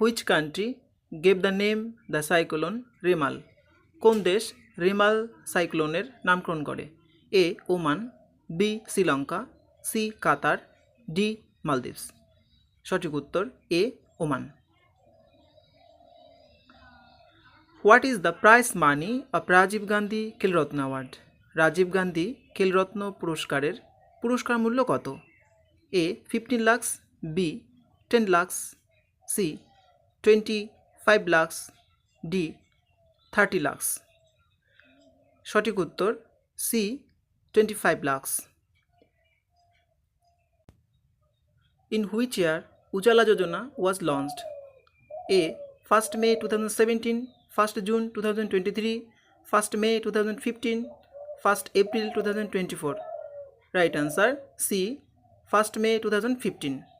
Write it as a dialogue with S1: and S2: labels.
S1: Which country gave the name the cyclone Remal? কোন দেশ রিমাল সাইক্লোনের নামকরণ করে? A Oman, B Sri Lanka, C Qatar, D Maldives. সঠিক উত্তর A Oman. What is the prize money of Rajiv Gandhi Khel Ratna award? Rajiv Gandhi Khel Ratna পুরস্কারের পুরস্কার মূল্য কত? A 15 lakhs, B 10 lakhs, C 25 lakhs, D 30 lakhs। সঠিক উত্তর C 25 lakhs। In which year Ujala Yojana was launched? A 1st May 2017, 1st June 2023, 1st May 2015, 1st April 2024। Right answer C 1st May 2015।